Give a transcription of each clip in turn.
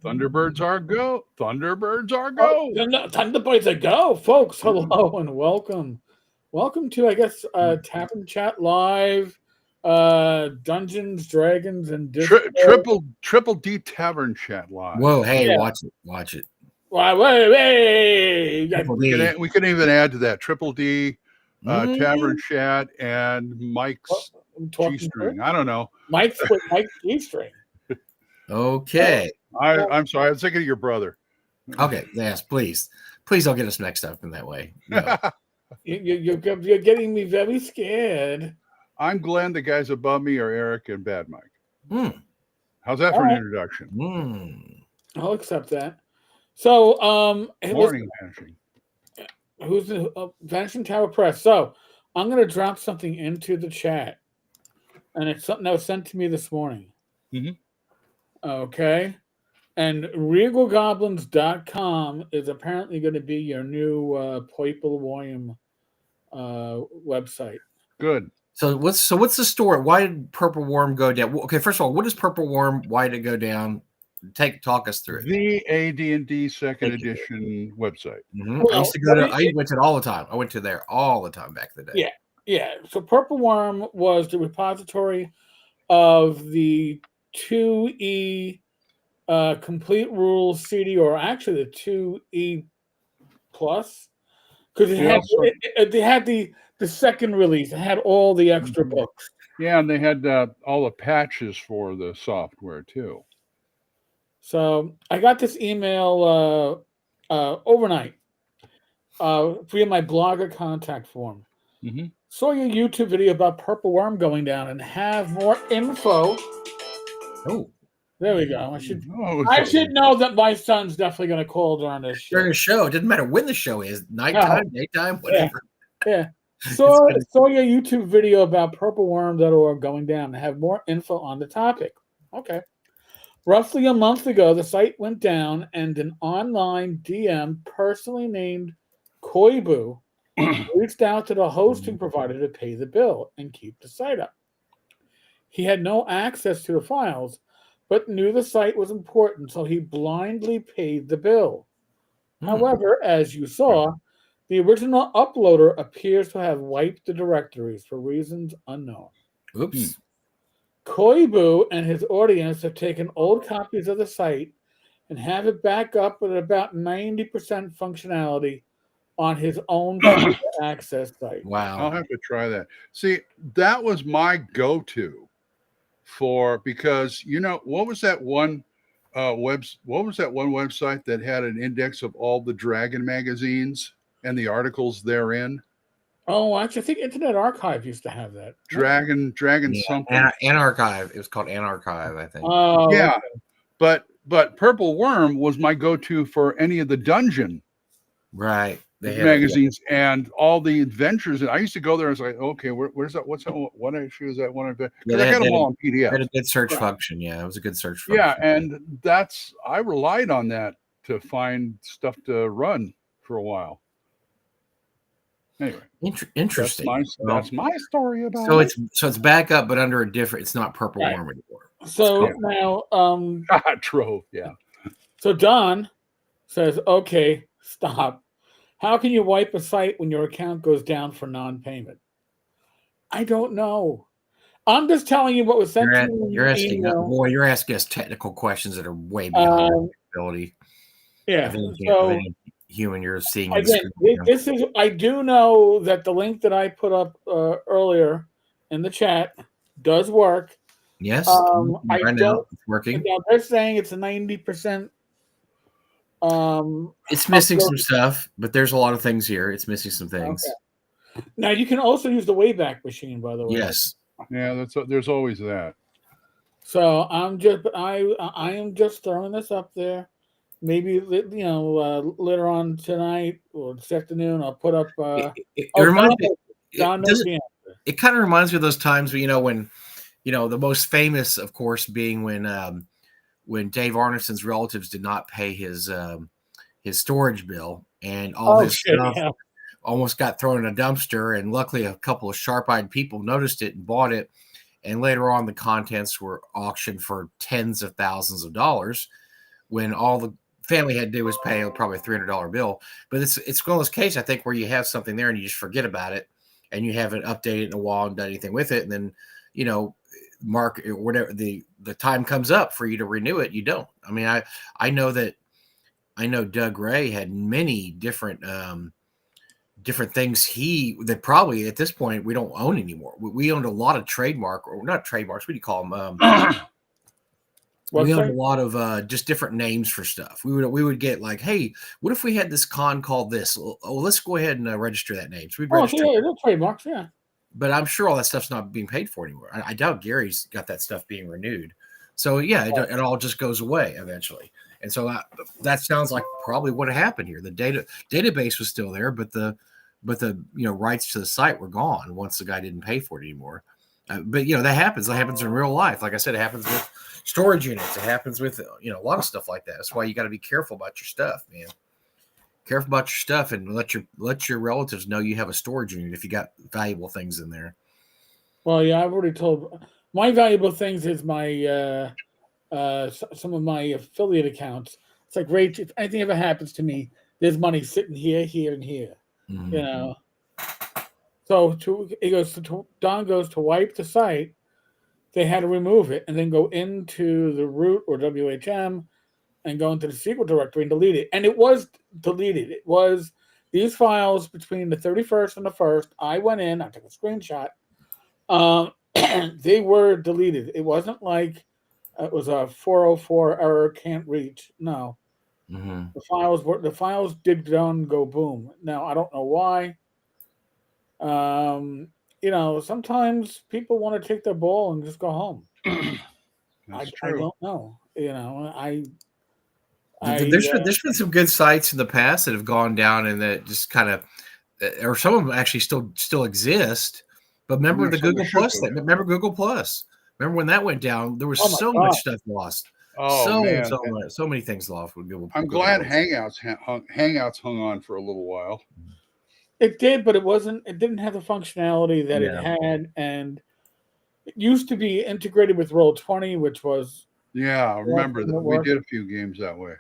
Thunderbirds are go. Thunderbirds are Oh, go. Thunderbirds are go, folks. Hello and welcome. Welcome to, I guess, Tavern Chat Live, Dungeons, Dragons, and Discord. Triple D Tavern Chat Live. Whoa, hey, Yeah. watch it. Wait. We can even add to that Triple D Tavern Chat and Mike's G-string. I don't know. Mike's G-string. Okay. I'm sorry. I was thinking of your brother. Okay. Yes, please don't get us mixed up in that way. No. You're getting me very scared. I'm Glen. The guys above me are Eric and Bad Mike. How's that for an introduction? I'll accept that. So, morning, Vanishing. Who's the Vanishing Tower Press? So, I'm going to drop something into the chat, and it's something that was sent to me this morning. Okay, and regalgoblins.com is apparently going to be your new Purple Worm website. Good. So what's the story? Why did Purple Worm go down? Okay, first of all, what is Purple Worm? Why did it go down? Talk us through it. The AD&D second edition website. Well, I went to it all the time. I went to there all the time back in the day. Yeah. So Purple Worm was the repository of the 2E complete rules CD, or actually the 2E plus, because they had the second release. It had all the extra books. Yeah, and they had all the patches for the software too. So I got this email overnight via my blogger contact form. Saw your YouTube video about Purple Worm going down and have more info. Oh, there we go. I should know that my son's definitely going to call during this show. During a show, it doesn't matter when the show is, nighttime, daytime, whatever. Yeah. Saw your YouTube video about purpleworm.org going down and have more info on the topic. Okay. Roughly a month ago, the site went down, and an online DM personally named Koibu reached out to the hosting provider to pay the bill and keep the site up. He had no access to the files, but knew the site was important, so he blindly paid the bill. However, as you saw, the original uploader appears to have wiped the directories for reasons unknown. Oops. Koibu and his audience have taken old copies of the site and have it back up at about 90% functionality on his own access site. Wow. I'll have to try that. See, that was my go-to because what was that one website that had an index of all the Dragon magazines and the articles therein? Oh, actually, I think Internet Archive used to have that. Dragon something. Anarchive. It was called Anarchive, I think. Oh, yeah. Okay. But Purple Worm was my go-to for any of the dungeon magazines and all the adventures. And I used to go there and I was like, okay, where's that? What issue is that one? Because I got them all in PDF. Had a good search function. Yeah, it was a good search function. Yeah, and I relied on that to find stuff to run for a while. Anyway, interesting. That's my story about it. So it's back up, but under a different. It's not Purple Worm anymore. So now, trove. Yeah. So Don says, "Okay, stop. How can you wipe a site when your account goes down for non-payment?" I don't know. I'm just telling you what was sent to me. You're asking us technical questions that are way beyond our ability. Yeah. So human you're seeing again, this is I do know that the link that I put up earlier in the chat does work. Yes, I know it's working. They're saying it's a 90%. It's missing some stuff, but there's a lot of things here. It's missing some things. Okay. Now you can also use the Wayback Machine, by the way. Yes. Yeah, there's always that. So I am just throwing this up there. Maybe later on tonight or this afternoon, I'll put up. It kind of reminds me of those times when the most famous, of course, being when Dave Arneson's relatives did not pay his storage bill, and all his stuff almost got thrown in a dumpster. And luckily, a couple of sharp-eyed people noticed it and bought it. And later on, the contents were auctioned for tens of thousands of dollars. when all the family had to do was pay probably a $300 bill. But it's one of those cases, I think, where you have something there and you just forget about it, and you haven't updated in a while and done anything with it, and then mark whatever the time comes up for you to renew it, you don't. I mean, I know Doug Ray had many different things that probably at this point we don't own anymore. We owned a lot of trademark, or not trademarks. What do you call them? We owned a lot of just different names for stuff. We would get like, hey, what if we had this con called this? Oh, let's go ahead and register that name. So we'd register. Trademarks, yeah. But I'm sure all that stuff's not being paid for anymore. I doubt Gary's got that stuff being renewed. So yeah, it all just goes away eventually. And so that sounds like probably what happened here. The database was still there, but the rights to the site were gone once the guy didn't pay for it anymore. But that happens. That happens in real life. Like I said, it happens with storage units. It happens with a lot of stuff like that. That's why you got to be careful about your stuff, man. Careful about your stuff, and let your relatives know you have a storage unit if you got valuable things in there. Well, yeah, I've already told. My valuable things is my some of my affiliate accounts. It's like, Rach, if anything ever happens to me, there's money sitting here, here, and here. Mm-hmm. So Don goes to wipe the site. They had to remove it and then go into the root or WHM and go into the secret directory and delete it. And it was deleted. It was these files between the 31st and the 1st. I went in, I took a screenshot. They were deleted. It wasn't like it was a 404 error, can't reach. No. Mm-hmm. The files did go boom. Now I don't know why. Sometimes people want to take their ball and just go home. I don't know. There's been some good sites in the past that have gone down and that just kind of, or some of them actually still exist. But remember the Google Plus? Remember Google Plus? Remember when that went down? There was so much stuff lost. Oh, so many things lost with Google. I'm glad Hangouts hung on for a little while. It did, but it didn't have the functionality that it had, and it used to be integrated with Roll20, which was I remember that we did a few games that way.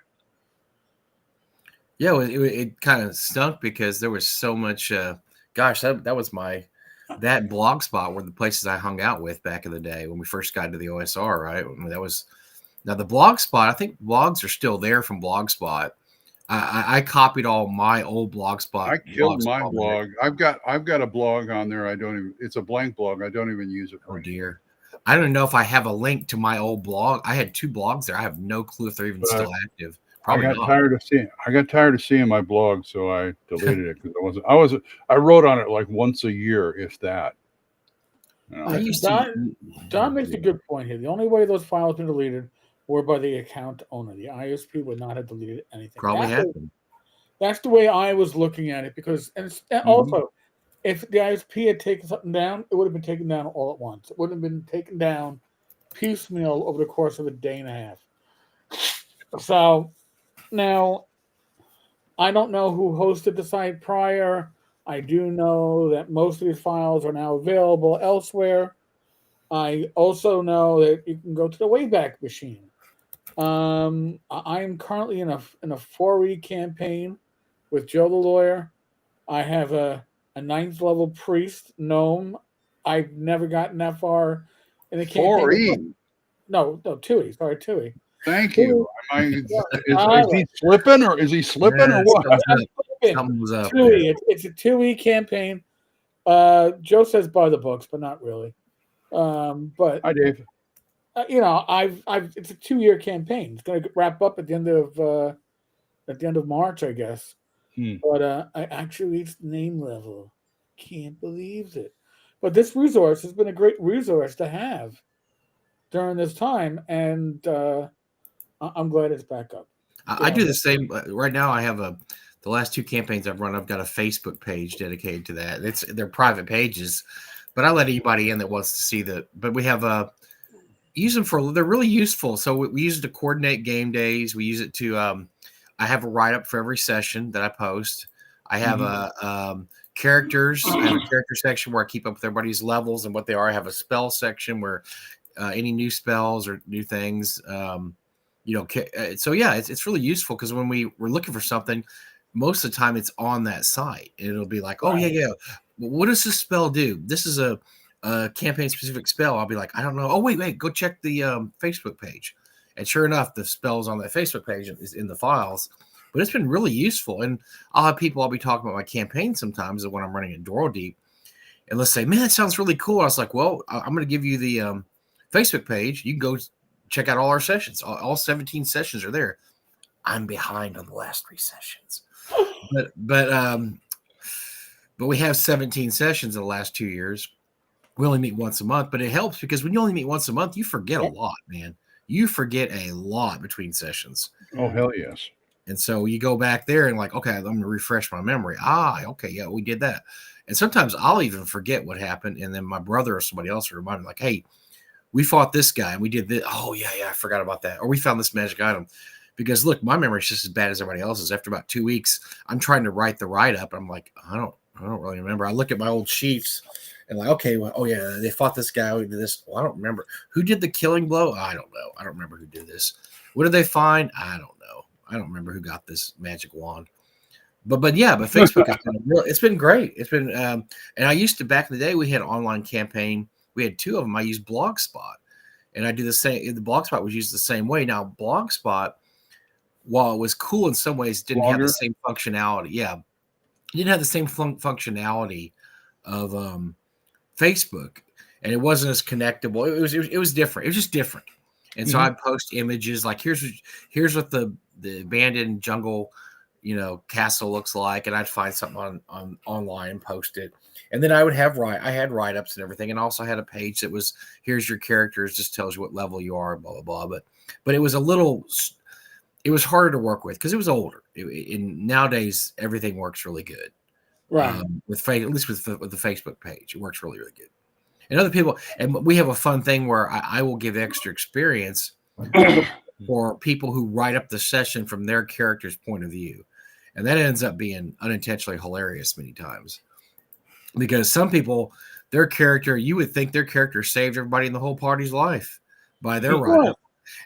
Yeah, it kind of stunk because there was so much. That was that blog spot were the places I hung out with back in the day when we first got into the OSR. Right, now the blog spot. I think blogs are still there from Blogspot. I copied all my old Blogspot. I killed my blog. I've got a blog on there. It's a blank blog. I don't even use it. Oh dear. I don't know if I have a link to my old blog. I had 2 blogs there. I have no clue if they're even still active. Probably I got tired of seeing my blog, so I deleted it because I wrote on it like once a year, if that. Don makes a good point here. The only way those files were deleted were by the account owner. The ISP would not have deleted anything. Probably happened. That's the way I was looking at it, because also, if the ISP had taken something down, it would have been taken down all at once. It wouldn't have been taken down piecemeal over the course of a day and a half. So now, I don't know who hosted the site prior. I do know that most of these files are now available elsewhere. I also know that you can go to the Wayback Machine. I'm currently in a 4E campaign with Joe the Lawyer. I have a 9th level priest gnome. I've never gotten that far in the campaign. 4E? No, 2E. Sorry, 2E. Thank you. Is he slipping or what? Something's up. 2E. It's a 2E campaign. Joe says buy the books, but not really. But hi, Dave. It's a 2-year campaign. It's going to wrap up at the end of March, I guess. But I actually reached name level. Can't believe it. But this resource has been a great resource to have during this time, and I'm glad it's back up. I do the same right now. I have the last 2 campaigns I've run. I've got a Facebook page dedicated to that. They're private pages, but I let anybody in that wants to see that. But we have use them they're really useful. So we use it to coordinate game days. We use it to I have a write up for every session that I post. I have characters. I have a character section where I keep up with everybody's levels and what they are. I have a spell section where any new spells or new things. So yeah, it's really useful because when we're looking for something, most of the time it's on that site. It'll be like, oh yeah. What does this spell do? This is a campaign specific spell. I'll be like, I don't know. Oh wait, go check the Facebook page. And sure enough, the spells on that Facebook page is in the files. But it's been really useful. And I'll be talking about my campaign sometimes when I'm running in Doro Deep. And let's say, man, that sounds really cool. I was like, well, I'm going to give you the Facebook page. You can go check out all our sessions. All 17 sessions are there. I'm behind on the last 3 sessions. But we have 17 sessions in the last 2 years. We only meet once a month, but it helps because when you only meet once a month, you forget a lot, man. You forget a lot between sessions. Oh, hell yes. And so you go back there and like, okay, I'm going to refresh my memory. Okay, yeah, we did that. And sometimes I'll even forget what happened. And then my brother or somebody else will remind me like, hey, we fought this guy and we did this. Oh, yeah, I forgot about that. Or we found this magic item. Because look, my memory is just as bad as everybody else's. After about 2 weeks, I'm trying to write the write-up. I'm like, I don't really remember. I look at my old sheets and like, okay, well, oh yeah, they fought this guy. We did this. Well, I don't remember. Who did the killing blow? I don't know. I don't remember who did this. What did they find? I don't know. I don't remember who got this magic wand. But Facebook it's been great. It's been and I used to back in the day we had an online campaign. We had 2 of them. I used Blogspot, and I do the same. The Blogspot was used the same way. Now Blogspot, while it was cool in some ways, didn't have the same functionality. Yeah, it didn't have the same functionality of Facebook, and it wasn't as connectable. It was different. It was just different. And so I'd post images like here's what the abandoned jungle, castle looks like, and I'd find something on online and post it. And then I had write-ups and everything, and also had a page that was here's your characters, just tells you what level you are, blah blah blah. But it was it was harder to work with because it was older. Nowadays everything works really good, right? At least with the Facebook page, it works really really good. And other people, and we have a fun thing where I will give extra experience for people who write up the session from their character's point of view. And that ends up being unintentionally hilarious many times. Because some people, you would think their character saved everybody in the whole party's life by their write-up.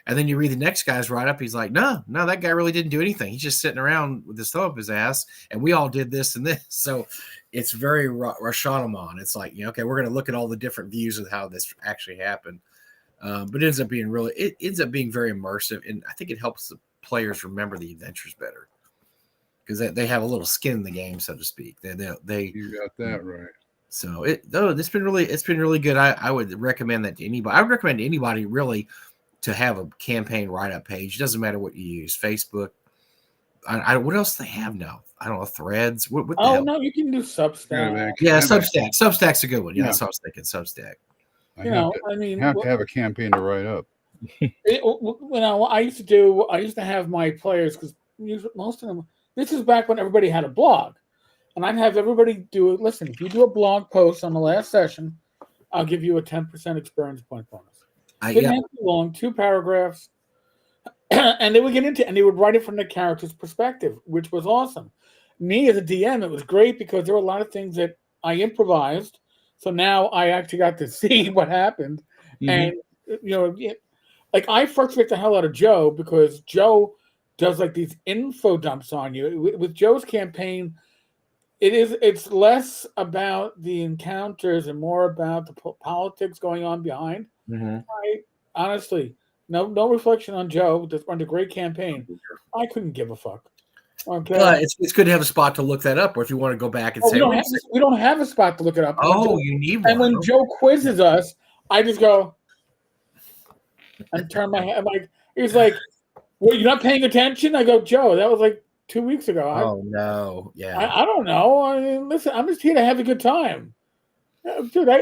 And then you read the next guy's write-up, he's like, no, that guy really didn't do anything. He's just sitting around with his thumb up his ass, and we all did this and this. So it's very Rashomon. It's like, okay, we're going to look at all the different views of how this actually happened. But it ends up being very immersive, and I think it helps the players remember the adventures better because they have a little skin in the game, so to speak. You got that right. So it's been really good. I would recommend that to anybody. I would recommend to anybody really to have a campaign write-up page. It doesn't matter what you use, Facebook. What else do they have now? I don't know, Threads. What the hell? No, you can do Substack. Yeah, Substack. Substack's a good one. Yeah, that's what I was thinking. Substack. You have to have a campaign to write up. I used to have my players, because most of them, this is back when everybody had a blog, and I'd have everybody do it. Listen, if you do a blog post on the last session, I'll give you a 10% experience point bonus. Didn't have too long, 2 paragraphs, and they would get into, and they would write it from the character's perspective, which was awesome. Me as a DM, it was great because there were a lot of things that I improvised. So now I actually got to see what happened. And, like I frustrate the hell out of Joe because Joe does like these info dumps on you. With Joe's campaign, it's less about the encounters and more about the politics going on behind. Honestly, no reflection on Joe. Just run a great campaign. I couldn't give a fuck. Okay. It's good to have a spot to look that up, or if you want to go back and say, we don't have a spot to look it up. You need one. And when Joe quizzes us, I just go and turn my head. I'm like, he's like, "Well, you're not paying attention." I go, "Joe, that was like 2 weeks ago." No, yeah. I don't know. I mean, listen, I'm just here to have a good time. Dude, I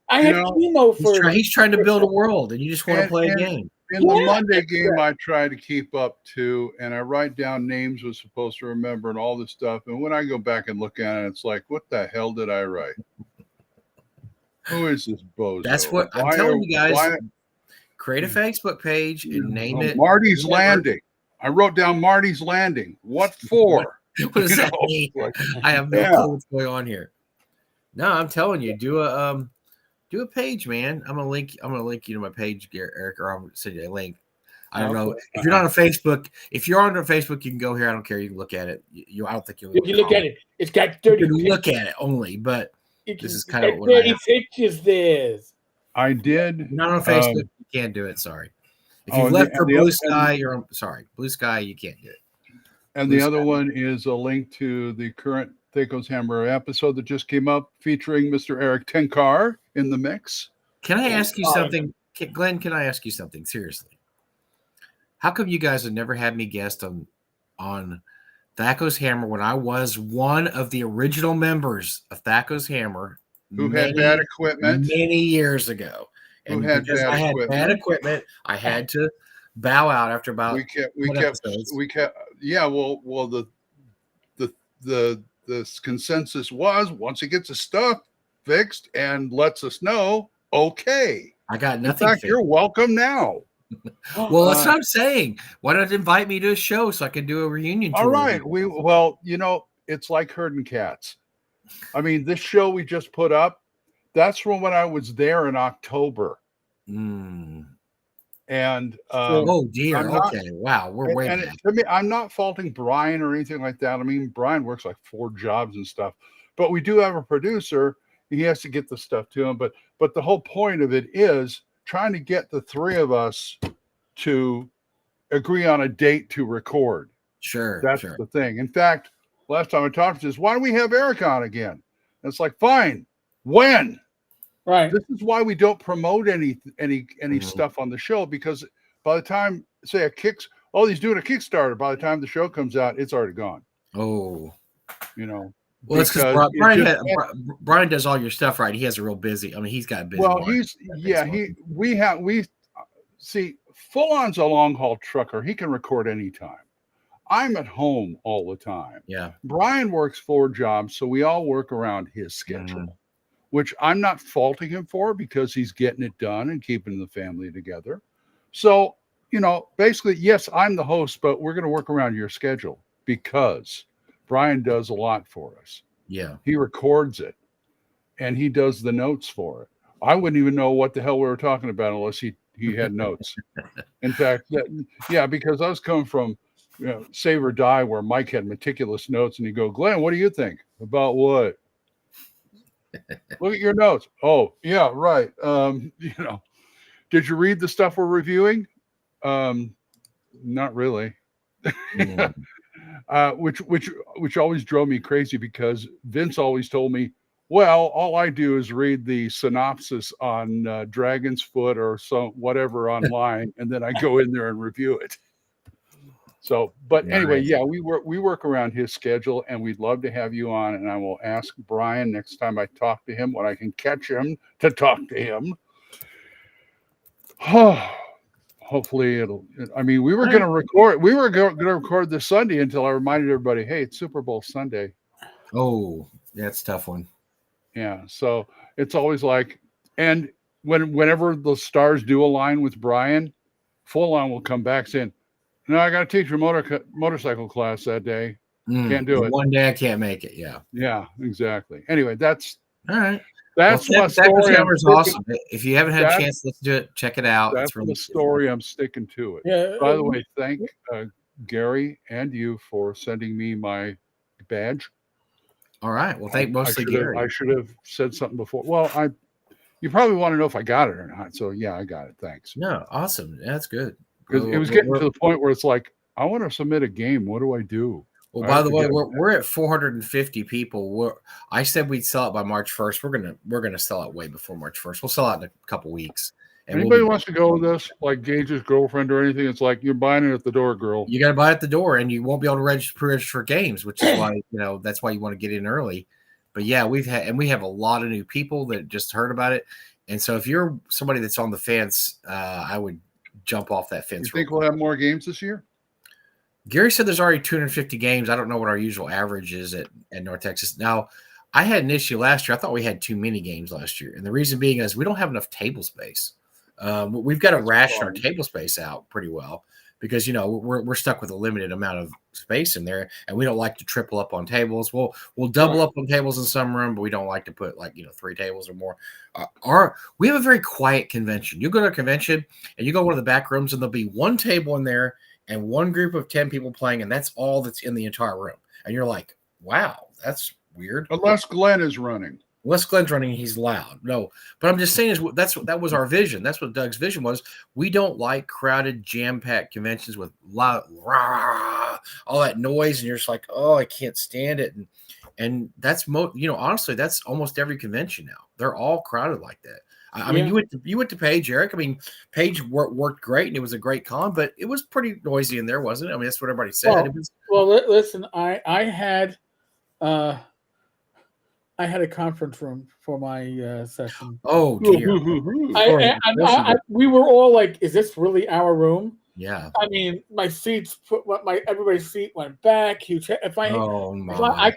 had chemo for. He's trying to build a world, and you just want to play a game. In the Monday game, I try to keep up too, and I write down names we're supposed to remember and all this stuff. And when I go back and look at it, it's like, what the hell did I write? Who is this bozo? That's what I'm telling you guys. Create a Facebook page and name it Marty's Landing. I wrote down Marty's Landing. What for? What does that mean? I have no clue what's going on here. No, I'm telling you, do a page, man. I'm gonna link you to my page, Eric, or I'm gonna send you a link. I don't know if you're not on Facebook. If you're on Facebook, you can go here. I don't care. You can look at it. I don't think you'll. If you look at it, it's got You 30 can pictures. look at it only, but this is kind of what 30 pictures there. I did. You're not on Facebook. You can't do it. Sorry. If Oh, you've left for and the Blue other- Sky, you're on. Sorry, Blue Sky. You can't do it. And Blue the other Sky. one is a link to the current Thaco's Hammer episode that just came up featuring Mr. Eric Tenkar in the mix. Can I ask you something, Glenn? Can I ask you something seriously? How come you guys have never had me guest on Thaco's Hammer when I was one of the original members of Thaco's Hammer? Who had bad equipment many years ago? And Who had because bad I had equipment. bad equipment, I had to bow out after about. we kept yeah, well the consensus was once he gets his stuff fixed and lets us know, okay. I got In nothing. fact, you're welcome now. Well, that's what I'm saying. Why don't you invite me to a show so I can do a reunion tour? All right. Well, it's like herding cats. I mean, this show we just put up, that's from when I was there in October. Mm. And oh dear. I'm not- Okay. Wow. We're way back. to me, I'm not faulting Brian or anything like that. I mean, Brian works like 4 jobs and stuff, but we do have a producer. He has to get the stuff to him. But the whole point of it is trying to get the 3 of us to agree on a date to record. Sure. That's sure. the thing. In fact, last time I talked to this, why don't we have Eric on again? And it's like, fine. When? Right. This is why we don't promote any Mhm. stuff on the show, because by the time, say, he's doing a Kickstarter, by the time the show comes out, it's already gone. Oh. Well, it's because Brian does all your stuff right. He has a real busy. I mean, he's got a busy. Well, life. we see, Full-On's a long haul trucker. He can record anytime. I'm at home all the time. Yeah. Brian works 4 jobs, so we all work around his schedule, which I'm not faulting him for because he's getting it done and keeping the family together. So, basically, yes, I'm the host, but we're going to work around your schedule because Brian does a lot for us. Yeah. He records it and he does the notes for it. I wouldn't even know what the hell we were talking about unless he had notes. In fact, because I was coming from Save or Die, where Mike had meticulous notes, and he'd go, Glenn, what do you think? About what? Look at your notes. Oh, yeah, right. Did you read the stuff we're reviewing? Not really. Which always drove me crazy because Vince always told me, well, all I do is read the synopsis on Dragon's Foot or whatever online, and then I go in there and review it. So, but anyway, yeah, we work around his schedule, and we'd love to have you on. And I will ask Brian next time I talk to him when I can catch him to talk to him. Hopefully we were going to record. We were going to record this Sunday until I reminded everybody, hey, it's Super Bowl Sunday. Oh, that's a tough one. Yeah, so it's always like, and whenever the stars do align with Brian, Full-On will come back saying, no, I got to teach a motorcycle class that day. Can't do it. One day I can't make it. Yeah. Yeah, exactly. Anyway, that's all right. That's my story. Is awesome. If you haven't had a chance, let's do it. Check it out. That's really the story. I'm sticking to it. Yeah. By the way, thank Gary and you for sending me my badge. All right. Well, thank mostly Gary. I should have said something before. Well, you probably want to know if I got it or not. So yeah, I got it. Thanks. No, awesome. Yeah, that's good. Because it was getting to the point where it's like, I want to submit a game. What do I do? Well, by the way, we're at 450 people. I said we'd sell it by March 1st. We're gonna sell it way before March 1st. We'll sell it in a couple weeks. And anybody wants to go with this, like Gage's girlfriend or anything? It's like you're buying it at the door, girl. You got to buy it at the door, and you won't be able to register for games, which is why that's why you want to get in early. But yeah, we have a lot of new people that just heard about it, and so if you're somebody that's on the fence, I would jump off that fence. You think we'll have more games this year? Gary said there's already 250 games. I don't know what our usual average is at North Texas. Now, I had an issue last year. I thought we had too many games last year, and the reason being is we don't have enough table space. We've got to ration our table space out pretty well because we're stuck with a limited amount of space in there, and we don't like to triple up on tables. We'll double up on tables in some room, but we don't like to put 3 tables or more. We have a very quiet convention. You go to a convention and you go to one of the back rooms, and there'll be one table in there and one group of 10 people playing, and that's all that's in the entire room. And you're like, wow, that's weird. Unless Glen is running. Unless Glen's running, he's loud. No, but I'm just saying that was our vision. That's what Doug's vision was. We don't like crowded, jam-packed conventions with loud, rah, all that noise, and you're just like, oh, I can't stand it. And that's honestly, that's almost every convention now. They're all crowded like that. I mean, you went to Page, Eric. I mean, Page worked great, and it was a great con, but it was pretty noisy in there, wasn't it? I mean, that's what everybody said. Listen, I had a conference room for my session. Oh dear! We were all like, "Is this really our room?" Yeah. I mean, my seats, everybody's seat went back. If I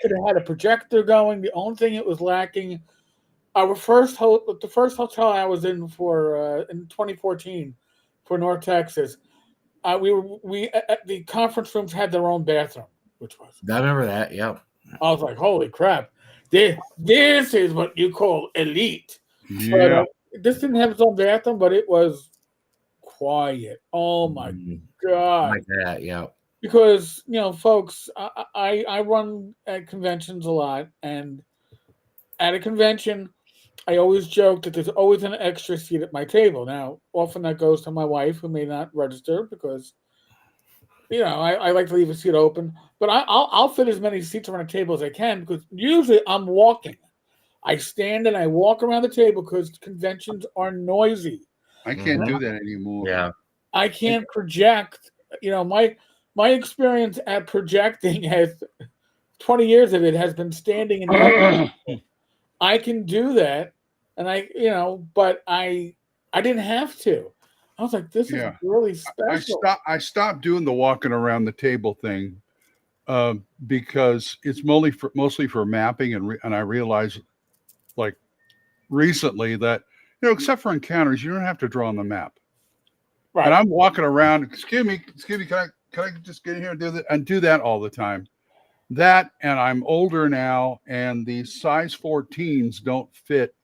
could have had a projector going, the only thing it was lacking. The first hotel I was in for in 2014 for North Texas, the conference rooms had their own bathroom, which was. I remember that. Yep. I was like, holy crap. This is what you call elite. Yeah. But, this didn't have its own bathroom, but it was quiet. Oh my God. Like that, yeah. Because, folks, I run at conventions a lot, and at a convention, I always joke that there's always an extra seat at my table. Now, often that goes to my wife, who may not register because I like to leave a seat open, but I'll fit as many seats around a table as I can because usually I'm walking. I stand and I walk around the table because conventions are noisy. I can't do that anymore. Yeah, I can't project. My experience at projecting has 20 years of it has been standing and I can do that, and but I didn't have to. I was like, this is really special. I stopped doing the walking around the table thing because it's mostly for mapping, and I realized, like, recently that except for encounters, you don't have to draw on the map. Right. And I'm walking around. Excuse me, can I just get in here and do that? And do that all the time. That, and I'm older now, and these size 14s don't fit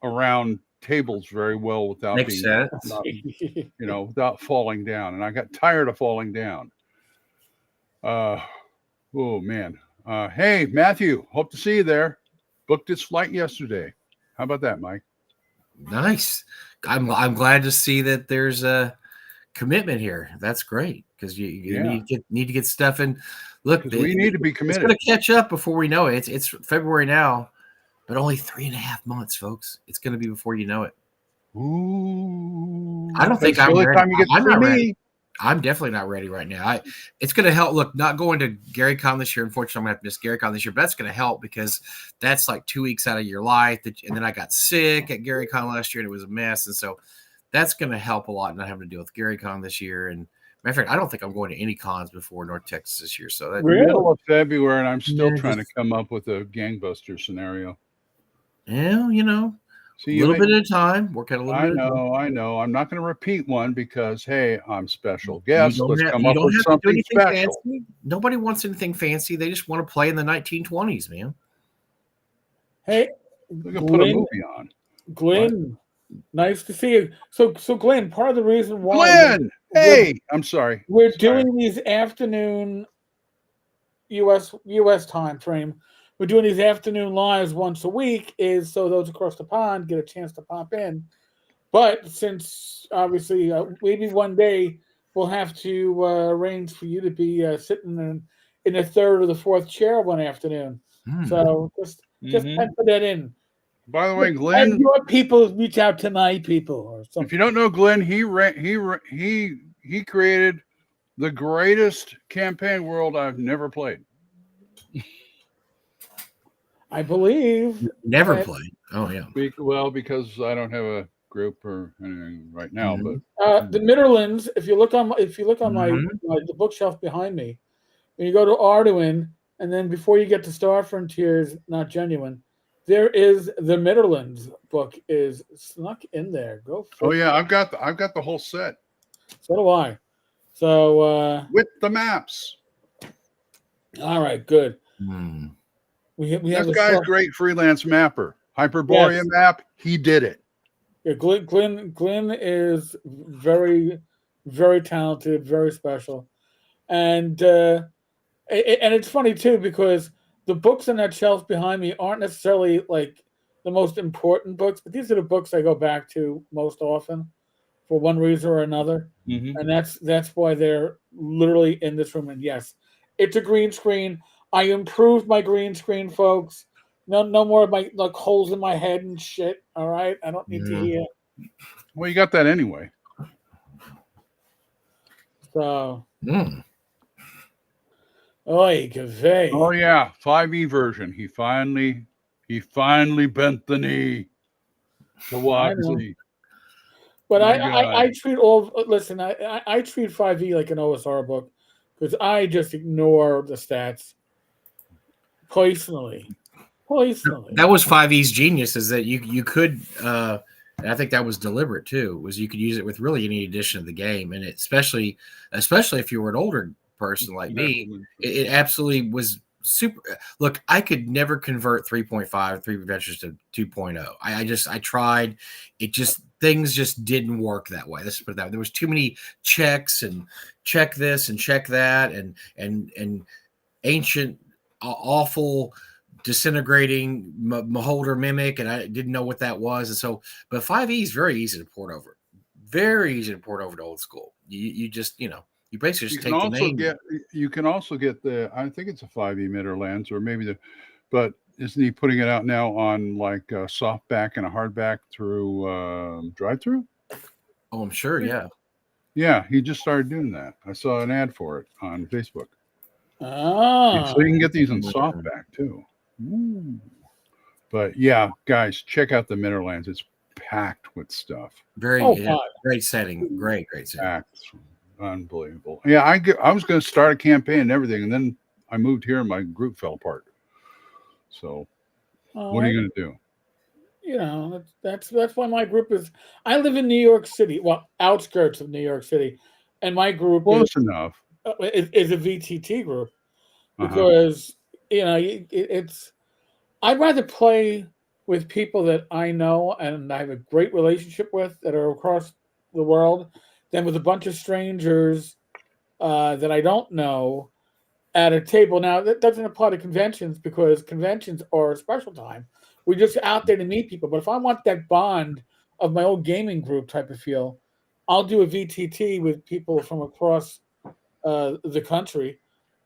around tables very well without without falling down. And I got tired of falling down. Oh man. Hey, Matthew, hope to see you there. Booked his flight yesterday. How about that, Mike? Nice. I'm glad to see that there's a commitment here. That's great because you need to get stuff in. Look, we need to be committed. It's going to catch up before we know it. It's February now, but only 3.5 months, folks. It's going to be before you know it. Ooh, I don't think I'm ready. I'm not ready. I'm definitely not ready right now. It's going to help. Look, not going to GaryCon this year. Unfortunately, I'm going to have to miss GaryCon this year, but that's going to help because that's like 2 weeks out of your life. And then I got sick at GaryCon last year, and it was a mess. And so that's going to help a lot, not having to deal with GaryCon this year. And matter of fact, I don't think I'm going to any cons before North Texas this year. So that's middle of February, and I'm still trying to come up with a gangbuster scenario. Yeah, a little bit at a time. Work out a little bit. I know. I'm not going to repeat one because, hey, I'm special guest. Let's come up with something special. Fancy. Nobody wants anything fancy. They just want to play in the 1920s, man. Hey, we can put a movie on. Glen, nice to see you. So Glen, part of the reason why I'm sorry. We're doing these afternoon US time frame. We're doing these afternoon lives once a week is so those across the pond get a chance to pop in. But since obviously maybe one day we'll have to arrange for you to be sitting in the third or the fourth chair one afternoon. So just put that in. By the way, Glen, and your people reach out to my people or something. If you don't know Glen, he created the greatest campaign world I've never played. I believe. Never played. Oh yeah. Because I don't have a group or anything right now, but the Midlands. If you look on my the bookshelf behind me, when you go to Arduin, and then before you get to Star Frontiers, Not Genuine, there is the Midlands book is snuck in there. Go. Oh yeah, I've got the whole set. So do I. So with the maps. all right, good. Hmm. We have This a guy's short. great freelance mapper. Hyperborea Yes. map, he did it. Yeah, Glen is very, very talented, very special, and and it's funny too because the books on that shelf behind me aren't necessarily like the most important books, but these are the books I go back to most often for one reason or another, Mm-hmm. and that's why they're literally in this room. And yes, it's a green screen. I improved my green screen, folks. No more of my like holes in my head and shit. All right, I don't need to Mm. hear. Well, you got that anyway. So, Mm. oi, café. Oh yeah, 5e version. He finally bent the knee to I know, Wadsley. but My God. I treat all. Listen, I treat 5e like an OSR book because I just ignore the stats personally. Personally, That was 5E's genius, is that you could and I think that was deliberate too, was you could use it with really any edition of the game, and especially if you were an older person like me, it absolutely was super. Look, I could never convert 3.5 Three Adventures to 2.0. I tried, it just, things just didn't work that way. Let's put it that way. There was too many checks, and check this and check that, and ancient awful disintegrating Beholder mimic, and I didn't know what that was. And so, but 5e is very easy to port over. Very easy to port over to old school. You just, you basically just take the name. You can also get the, I think it's a 5e Midderlands, or maybe but isn't he putting it out now on like a softback and a hardback through drive-through? Oh, I'm sure. Yeah. Yeah, he just started doing that. I saw an ad for it on Facebook. ah, So you can get these in softback too. Ooh. But yeah, guys, check out the Midderlands. It's packed with stuff. Very God. great setting. Great setting. Packed. Unbelievable. Yeah, I was going to start a campaign and everything, and then I moved here and my group fell apart. So what are you going to do? You know, that's why my group is. I live in New York City, well, outskirts of New York City, and my group Close enough. is a VTT group Uh-huh. because it's. I'd rather play with people that I know and I have a great relationship with that are across the world than with a bunch of strangers that I don't know at a table. Now, that doesn't apply to conventions because conventions are a special time. We're just out there to meet people. But if I want that bond of my old gaming group type of feel, I'll do a VTT with people from across the country.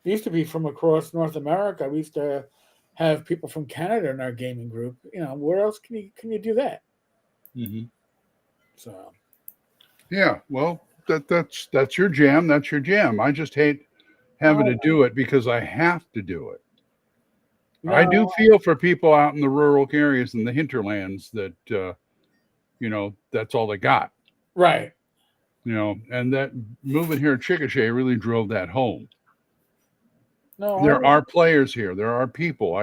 It used to be from across North America. We used to have people from Canada in our gaming group. You know, where else can you do that? Mm-hmm. So Yeah, well, that's your jam. That's your jam. I just hate having to do it because I have to do it. I do feel for people out in the rural areas and the hinterlands that that's all they got. right. And that moving here in Chickasha really drove that home. No, There are players here. There are people.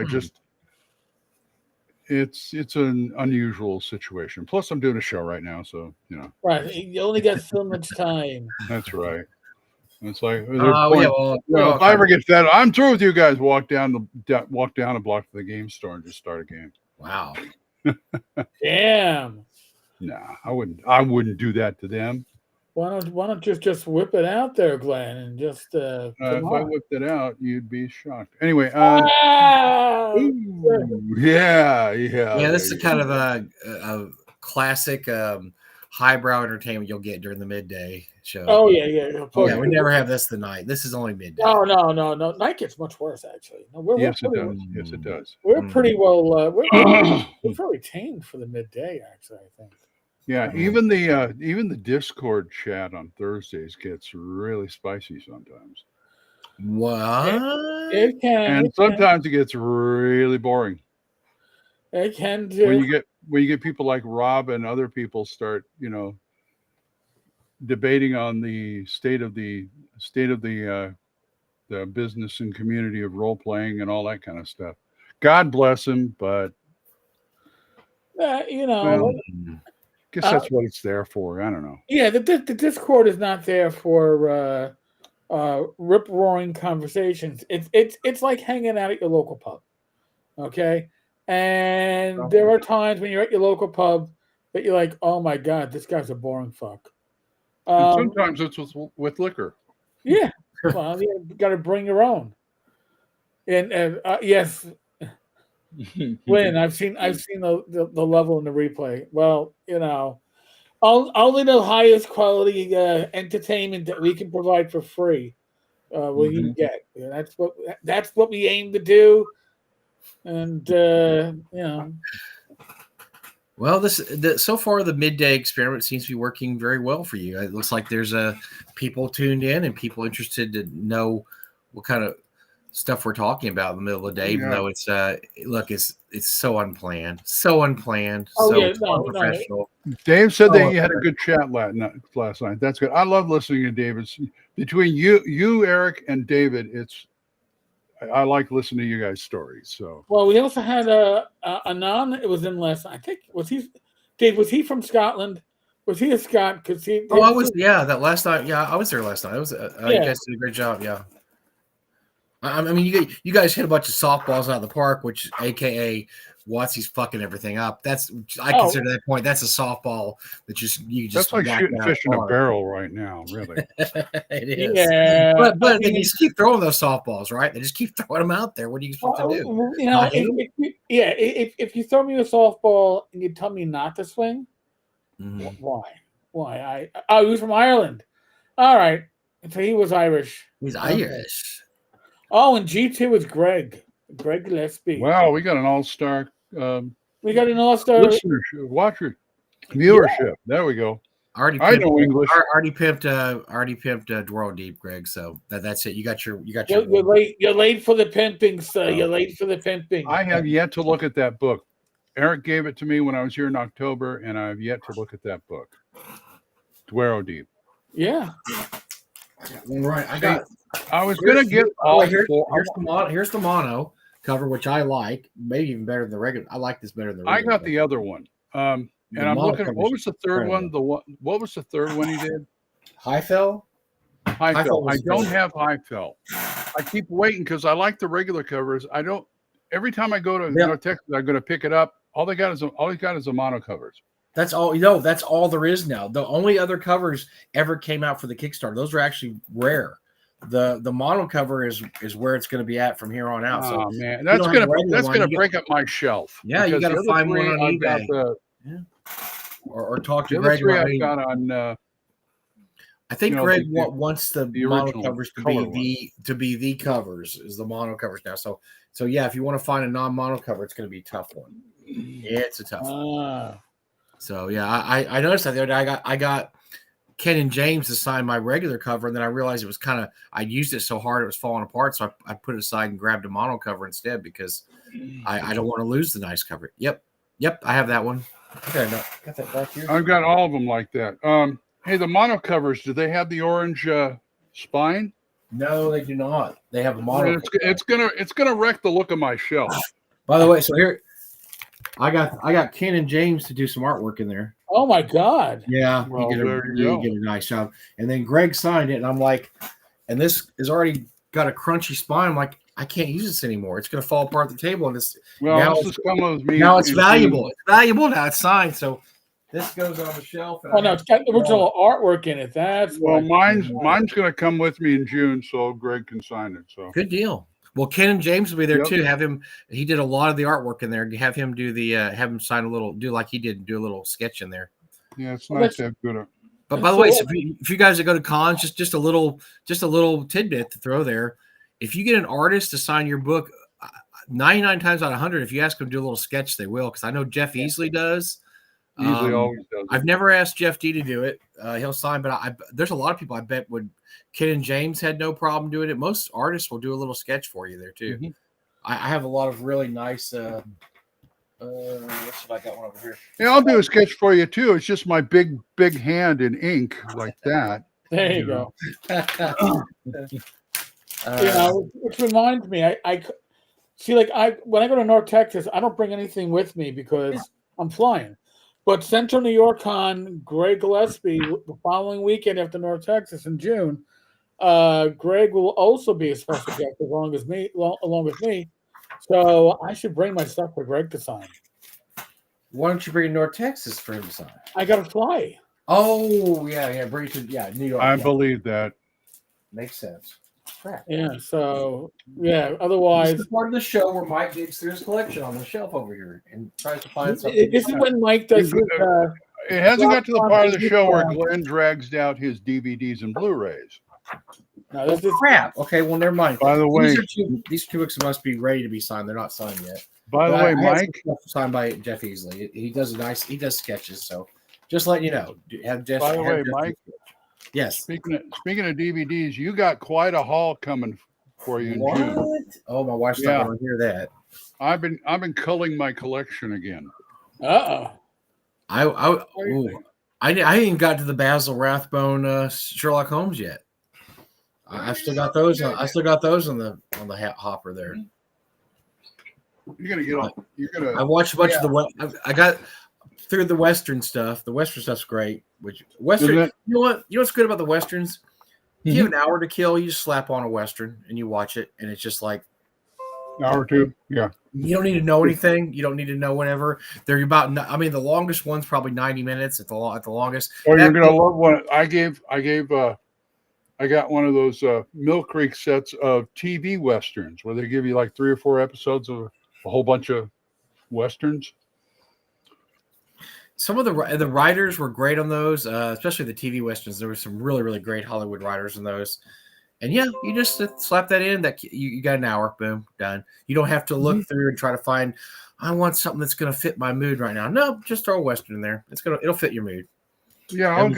It's an unusual situation. Plus, I'm doing a show right now, so right. You only got so much time. that's right. It's like there's Yeah, if I ever get that, I'm through with you guys. Walk down a block to the game store and just start a game. Wow. Damn. Nah, I wouldn't do that to them. Why don't you just whip it out there, Glenn, and just If I whipped it out, you'd be shocked. Anyway, yeah. This is kind of a classic highbrow entertainment you'll get during the midday show. Oh yeah. Yeah, we never have this the night. This is only midday. No. Night gets much worse actually. No, yes, it does. Yes, it does. We're pretty well. We're very tamed for the midday, actually. I think. Yeah, even the Discord chat on Thursdays gets really spicy sometimes. What? It can. And sometimes it gets really boring. It can do. When you get people like Rob and other people start, debating on the state of the business and community of role playing and all that kind of stuff. God bless him, but Guess that's what it's there for. I don't know. Yeah, the Discord is not there for rip roaring conversations. It's like hanging out at your local pub. Okay. And there are times when you're at your local pub that you're like, oh my God, this guy's a boring fuck. And sometimes it's with liquor. Yeah. Well, you got to bring your own. And yes, Glen, I've seen the level in the replay. Well, only the highest quality entertainment that we can provide for free will you get. That's what we aim to do. And Well, so far the midday experiment seems to be working very well for you. It looks like there's people tuned in and people interested to know what kind of stuff we're talking about in the middle of the day. Even though it's it's so unplanned, unprofessional. Dave said that you had a good chat last night. That's good. I love listening to David. Between you, Eric, and David, I like listening to you guys' stories. So, well, we also had Anon. It was in last. I think Dave? Was he from Scotland? Was he a Scot? Because he. I was. Yeah, that last night. Yeah, I was there last night. It was. You guys did a great job. Yeah. I mean, you guys hit a bunch of softballs out of the park, which, AKA, Watsy's fucking everything up. I consider that point. That's a softball that you just. That's like shooting fish in a barrel right now, really. It is. Yeah, but then you just keep throwing those softballs, right? They just keep throwing them out there. What are you supposed to do? If you throw me a softball and you tell me not to swing, why? He was from Ireland. All right, so he was Irish. He's Irish. Oh, and G2 was Greg Gillespie. Wow, we got an all-star. We got an all-star listenership, watcher, viewership. Yeah. There we go. I know English. Already pimped Dwaro Deep, Greg. So that's it. You got your. You're late for the pimping, sir. You're late for the pimping. I have yet to look at that book. Eric gave it to me when I was here in October, and I have yet to look at that book. Dwaro Deep. Yeah. Right. I was going to get all here's the mono cover, which I like, maybe even better than the regular. I like this better than the regular. I got the other one. And I'm looking at what was the third one? What was the third one he did? Highfell? Highfell. I don't have Highfell. I keep waiting because I like the regular covers. I don't. Every time I go to Texas, I'm going to pick it up. All he's got is a mono covers. That's all. That's all there is now. The only other covers ever came out for the Kickstarter. Those are actually rare. The mono cover is where it's going to be at from here on out. Oh man, that's gonna break up my shelf. Yeah, you got to find one on eBay. Or talk to Greg. I've got on. I think Greg wants the mono covers to be the covers is the mono covers now. So yeah, if you want to find a non-mono cover, it's going to be a tough one. It's a tough one. So yeah, I noticed that the other day. I got Ken and James to sign my regular cover, and then I realized it was I used it so hard it was falling apart, so I put it aside and grabbed a mono cover instead because I don't want to lose the nice cover. Yep, I have that one. Okay, no, got that back here. I've got all of them like that. Hey, the mono covers, do they have the orange spine? No, they do not. They have a mono. It's gonna wreck the look of my shelf. By the way, so here I got Ken and James to do some artwork in there. Oh my God! Yeah, he did a nice job. And then Greg signed it, and I'm like, and this has already got a crunchy spine. I'm like, I can't use this anymore. It's going to fall apart the table. And now it's valuable. It's valuable now. It's signed. So this goes on the shelf. Oh no, it's got original artwork in it. Mine's going to come with me in June, so Greg can sign it. So good deal. Well, Ken and James will be there too. Have him. He did a lot of the artwork in there. Have him do have him sign do like he did, do a little sketch in there. Yeah, it's nice to have good. But by the way, so if you guys that go to cons, just a little tidbit to throw there. If you get an artist to sign your book, 99 times out of 100, if you ask them to do a little sketch, they will. Because I know Jeff Easley does. Easley always does. I've never asked Jeff D to do it. He'll sign, but there's a lot of people I bet would. Ken and James had no problem doing it. Most artists will do a little sketch for you there too. Mm-hmm. I have a lot of really nice. Let's see if I got one over here. Yeah, I'll do a sketch for you too. It's just my big hand in ink like that. There you go. Which reminds me, I see. Like when I go to North Texas, I don't bring anything with me because I'm flying. But Central New York Con, Greg Gillespie, the following weekend after North Texas in June, Greg will also be a special guest along with me. So I should bring my stuff for Greg to sign. Why don't you bring North Texas for him to sign? I got to fly. Oh, yeah, bring it to New York. I believe that. Makes sense. Crap. Yeah, so, yeah, otherwise. This is part of the show where Mike digs through his collection on the shelf over here and tries to find something. This is when Mike does his, it hasn't got to the part of the show where Glen drags out his DVDs and Blu-rays. No, this is crap. Okay, well, never mind. By the way, these two books must be ready to be signed. They're not signed yet. By the way, Mike, signed by Jeff Easley. He does sketches. So just letting you know. By the way, Mike. Yes. Speaking of DVDs, you got quite a haul coming for you in June. Oh, my wife's not going to hear that. I've been culling my collection again. I ain't got to the Basil Rathbone Sherlock Holmes yet. I still got those. I still got those on the hopper there. You're gonna get on. I watched a bunch of the. I got through the Western stuff. The Western stuff's great. Which Western, you know what? You know what's good about the Westerns? If you have an hour to kill, you just slap on a Western and you watch it, and it's just like an hour or two. Yeah. You don't need to know anything. You don't need to know whatever. They're about. I mean, the longest one's probably 90 minutes at the longest. Oh, you're gonna love one. I got one of those Mill Creek sets of TV Westerns where they give you like 3 or 4 episodes of a whole bunch of Westerns. Some of the writers were great on those, especially the TV Westerns. There were some really, really great Hollywood writers in those. And yeah, you just slap that in. That you got an hour, boom, done. You don't have to look through and try to find. I want something that's going to fit my mood right now. No, just throw a Western in there. It'll fit your mood. Yeah,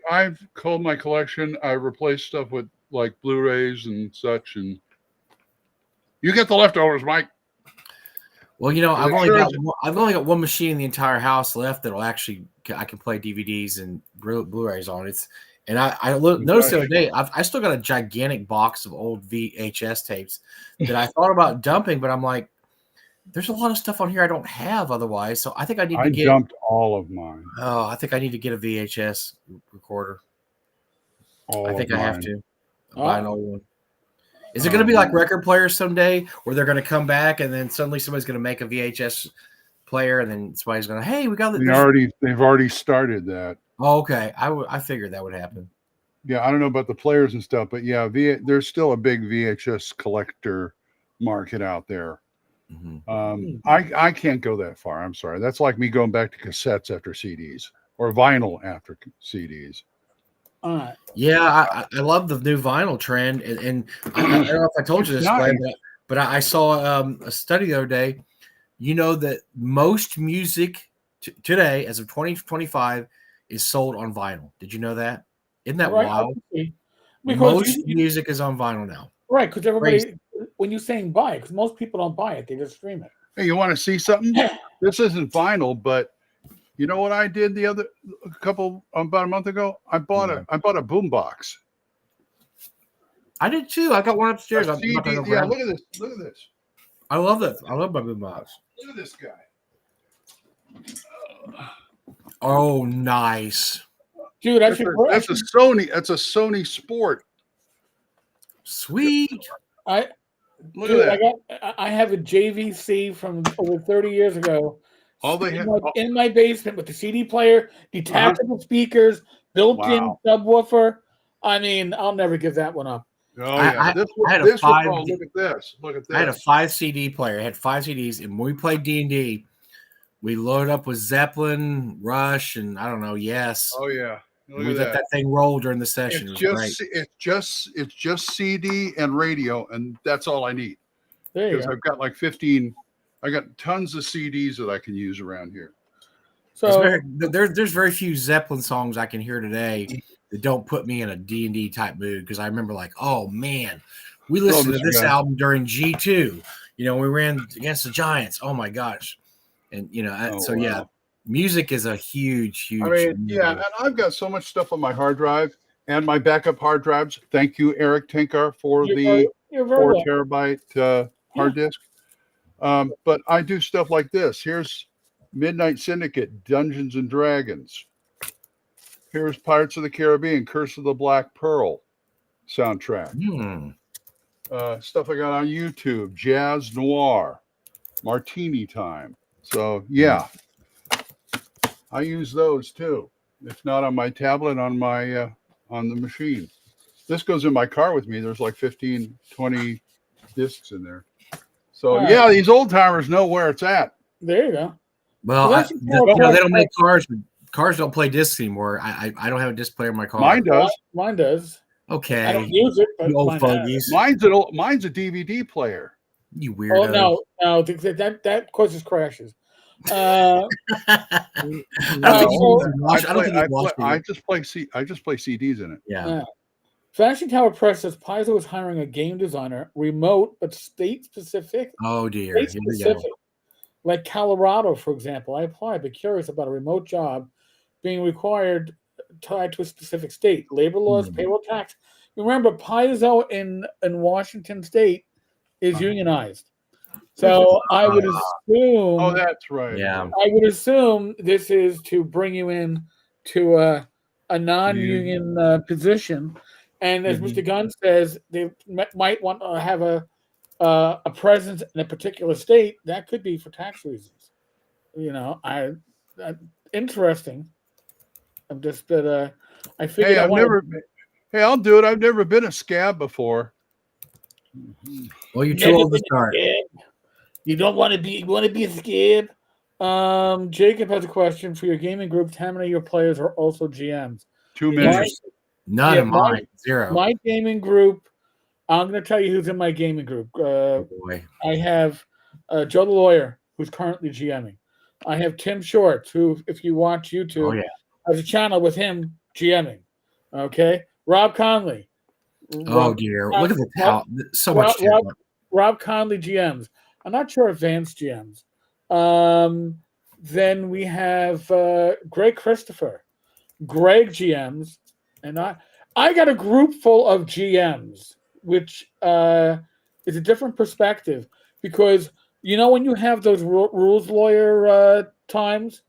I've culled my collection. I replaced stuff with like Blu-rays and such, and you get the leftovers, Mike. Well, you know, I've only got one machine in the entire house left that'll actually I can play DVDs and Blu-rays on. I noticed the other day I still got a gigantic box of old VHS tapes that I thought about dumping, but I'm like, there's a lot of stuff on here I don't have otherwise. So I think I need to get. I dumped all of mine. Oh, I think I need to get a VHS recorder. I think I have to buy an old one. Is it going to be like record players someday where they're going to come back and then suddenly somebody's going to make a VHS player and then somebody's going to, hey, we got it. They've already started that. Oh, okay. I figured that would happen. Yeah, I don't know about the players and stuff, but yeah, there's still a big VHS collector market out there. Mm-hmm. I can't go that far. I'm sorry. That's like me going back to cassettes after CDs or vinyl after CDs. Yeah, I love the new vinyl trend, and I don't know if I told you this, Glenn, but I saw a study the other day. You know that most music today, as of 2025, is sold on vinyl. Did you know that? Isn't that wild? Most music is on vinyl now. Right, because everybody, when you're saying buy it, because most people don't buy it, they just stream it. Hey, you want to see something? This isn't vinyl, but you know what I did about a month ago? I bought a boombox. I did too. I got one upstairs. Look at this. Look at this. I love that. I love my boombox. Look at this guy. Oh, nice. Dude, that's a Sony. That's a Sony Sport. Sweet. Look at that. I have a JVC from over 30 years ago. All they have in my basement with the CD player, detachable speakers, built-in subwoofer. I mean, I'll never give that one up. Oh yeah, look at this. Look at this. I had a 5 CD player. I had 5 CDs, and when we played D&D, we loaded up with Zeppelin, Rush, and I don't know. Yes. Oh yeah. We let that thing roll during the session. It's just CD and radio, and that's all I need. Because I've got like 15. I got tons of CDs that I can use around here. So there's very few Zeppelin songs I can hear today that don't put me in a D&D type mood, because I remember like, oh man, we listened to this album during G2. You know, we ran against the Giants. Oh my gosh. And you know, music is a huge. I mean, and I've got so much stuff on my hard drive and my backup hard drives. Thank you, Eric Tenkar, for the 4 terabyte hard disk. But I do stuff like this. Here's Midnight Syndicate, Dungeons and Dragons. Here's Pirates of the Caribbean, Curse of the Black Pearl soundtrack. Stuff I got on YouTube, Jazz Noir, Martini Time. So yeah, I use those too. If not on my tablet, on my on the machine. This goes in my car with me. There's like 15, 20 discs in there. So yeah, these old timers know where it's at. There you go. Well, they don't make cars. Cars don't play discs anymore. I don't have a disc player in my car. Mine does. Mine does. Okay. I don't use it, but you old fogies. Mine's a DVD player. You weirdo. Oh no, that causes crashes. I just play CDs in it. Yeah. Flashing Tower Press says Paizo is hiring a game designer, remote but state specific. Oh dear. Here we go. Like Colorado, for example. I applied, but curious about a remote job being required tied to a specific state. Labor laws, payroll tax. Remember, Paizo in Washington State is unionized. So I would assume. Oh, that's right. Yeah. I would assume this is to bring you in to a non-union position. And as Mr. Gunn says, they might want to have a presence in a particular state. That could be for tax reasons. You know, interesting. I'm just that I figured. Hey, I'll do it. I've never been a scab before. Well, you're too old to start. You don't want to be. You want to be a scab. Jacob has a question for your gaming group. How many of your players are also GMs? 2 minutes. None of mine. 0. My gaming group. I'm going to tell you who's in my gaming group. I have Joe the Lawyer, who's currently GMing. I have Tim Shorts, who, if you watch YouTube, has a channel with him GMing. Okay, Rob Conley. Dear, look at the talent. So much talent. Rob Conley GMs. I'm not sure if Vance GMs. Then we have Greg Christopher. Greg GMs, and I got a group full of GMs, which is a different perspective because you know when you have those rules lawyer times,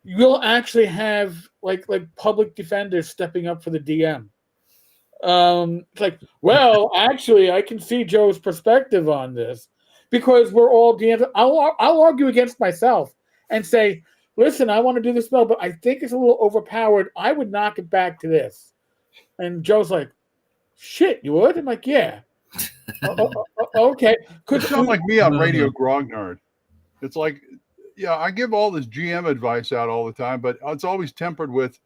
you'll actually have like public defenders stepping up for the DM. It's like, well, actually, I can see Joe's perspective on this because we're all DMs. I'll argue against myself and say, listen, I want to do this spell, but I think it's a little overpowered. I would knock it back to this. And Joe's like, shit, you would? I'm like, yeah. Okay. It sounds like me on Radio Grognard. It's like, yeah, I give all this GM advice out all the time, but it's always tempered with,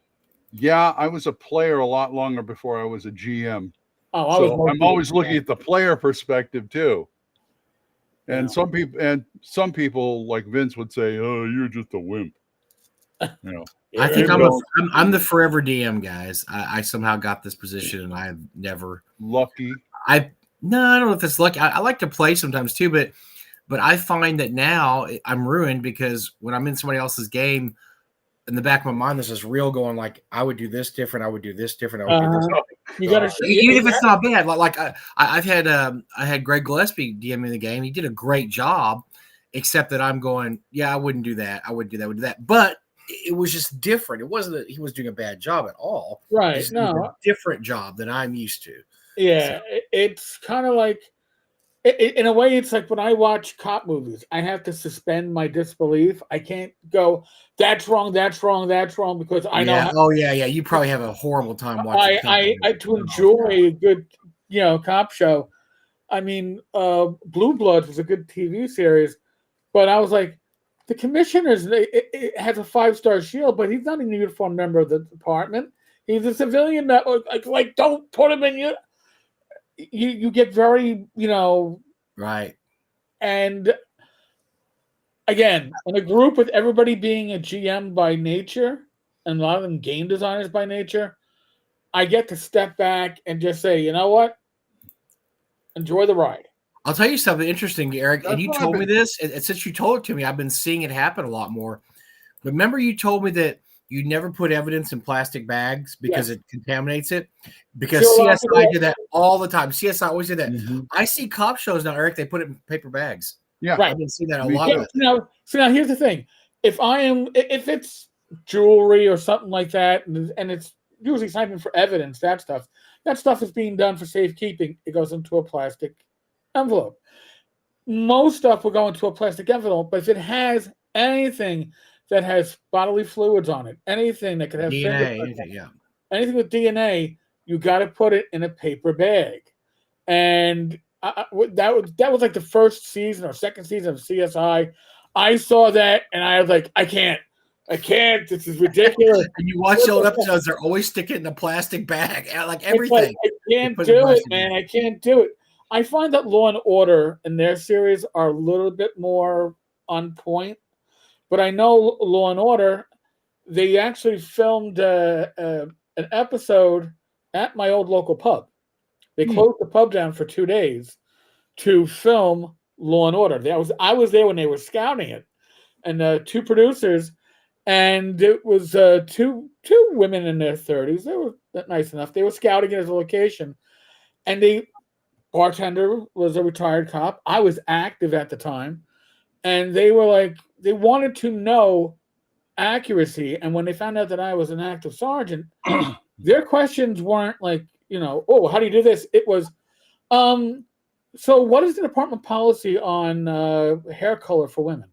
yeah, I was a player a lot longer before I was a GM. I'm always looking at the player perspective too. And some people like Vince would say, "Oh, you're just a wimp." You know. I think I'm the forever DM, guys. I somehow got this position, and I have never lucky. I don't know if it's lucky. I like to play sometimes too, but I find that now I'm ruined because when I'm in somebody else's game, in the back of my mind, there's this reel going like, I would do this different. I would do this different. I would do this. You got to even if it's not bad. Like I had Greg Gillespie DMing the game. He did a great job, except that I'm going, yeah, I wouldn't do that. I wouldn't do that. I would do that. But it was just different. It wasn't that he was doing a bad job at all. Right. No, a different job than I'm used to. Yeah, so. It's kind of like, in a way, it's like when I watch cop movies, I have to suspend my disbelief. I can't go, that's wrong, because I know. You probably have a horrible time watching. I to enjoy a good, cop show. I mean, Blue Bloods was a good TV series, but I was like, the commissioner's it has a 5-star shield, but he's not a uniformed member of the department. He's a civilian that like don't put him in you get very, right. And again, in a group with everybody being a GM by nature and a lot of them game designers by nature, I get to step back and just say, you know what? Enjoy the ride. I'll tell you something interesting, Eric. And you told me this, and since you told it to me, I've been seeing it happen a lot more. Remember you told me that you never put evidence in plastic bags because it contaminates it? Because CSI did that all the time. CSI always did that. Mm-hmm. I see cop shows now, Eric, they put it in paper bags. Yeah. Right. I've been seeing that a lot. So now here's the thing. if it's jewelry or something like that, and it's usually something for evidence, that stuff is being done for safekeeping. It goes into a plastic envelope. Most stuff will go into a plastic envelope, but if it has anything that has bodily fluids on it, anything that could have DNA, fingerprints, yeah. anything with DNA, you got to put it in a paper bag. And that was like the first season or second season of CSI. I saw that and I was like, I can't. This is ridiculous. And you watch the old episodes; they're always sticking it in a plastic bag, like everything. Like, I can't do it, man. I can't do it. I find that Law and Order in their series are a little bit more on point, but I know Law and Order. They actually filmed an episode at my old local pub. They closed the pub down for 2 days to film Law and Order. I was there when they were scouting it, and two producers, and it was two women in their 30s. They were nice enough. They were scouting it as a location, and the bartender was a retired cop. I was active at the time, and they were like, they wanted to know accuracy. And when they found out that I was an active sergeant, their questions weren't like, oh, how do you do this? It was, so what is the department policy on hair color for women?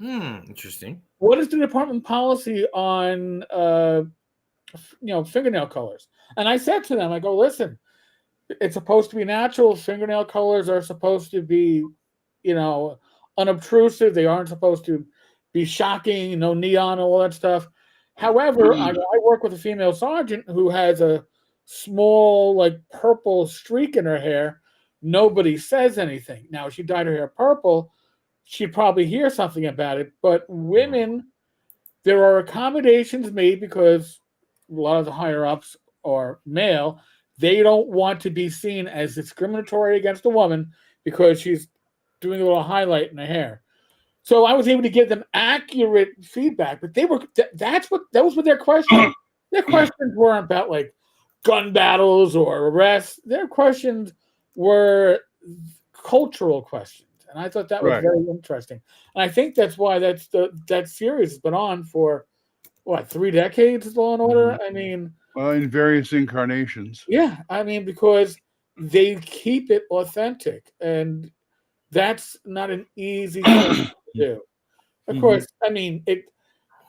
Interesting. What is the department policy on fingernail colors? And I said to them, I go, listen, it's supposed to be natural. Fingernail colors are supposed to be, unobtrusive. They aren't supposed to be shocking, no neon, all that stuff. However, I work with a female sergeant who has a small, like, purple streak in her hair. Nobody says anything. Now, if she dyed her hair purple, she'd probably hear something about it. But women, there are accommodations made because a lot of the higher-ups are male. They don't want to be seen as discriminatory against a woman because she's doing a little highlight in her hair. So I was able to give them accurate feedback, but those were their questions. Their questions weren't about like gun battles or arrests. Their questions were cultural questions, and I thought that was very interesting. And I think that's why that series has been on for 3 decades. Law and Order. I mean, well, in various incarnations. Yeah, I mean, because they keep it authentic, and that's not an easy thing to do. Of course, I mean,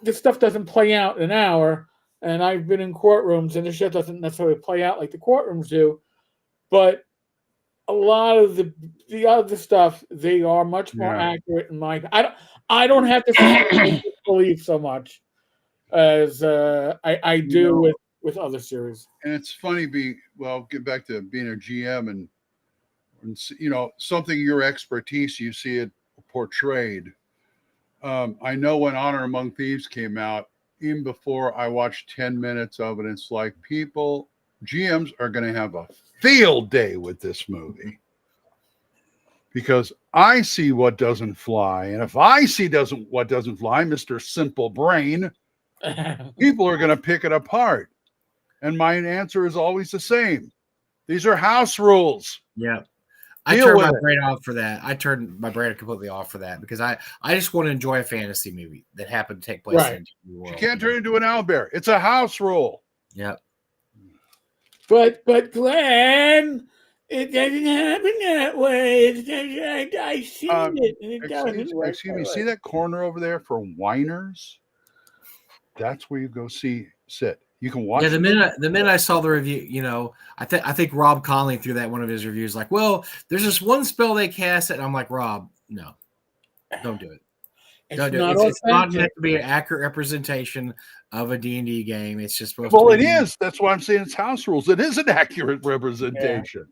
this stuff doesn't play out in an hour, and I've been in courtrooms, and this shit doesn't necessarily play out like the courtrooms do. But a lot of the other stuff, they are much more accurate in my. I don't have to believe so much as I do with other series. And it's funny get back to being a GM and something your expertise, you see it portrayed. I know when Honor Among Thieves came out, even before I watched 10 minutes of it, it's like GMs are going to have a field day with this movie because I see what doesn't fly. And if I see what doesn't fly, Mr. Simple Brain, people are going to pick it apart. And my answer is always the same. These are house rules. Yeah. I turned my brain off for that. I turned my brain completely off for that because I just want to enjoy a fantasy movie that happened to take place in the world. You can't turn it into an owlbear. It's a house rule. Yep. But Glenn, it doesn't happen that way. I seen it. And it excuse me. See that corner over there for whiners? That's where you go sit. You can watch. Yeah, the minute I saw the review, I think Rob Conley threw that one of his reviews like, well, there's this one spell they cast it, and I'm like, Rob, no, don't do it. Don't do it. It's not meant to be an accurate representation of a D&D game. It's just supposed to be. It is. That's why I'm saying it's house rules. It is an accurate representation.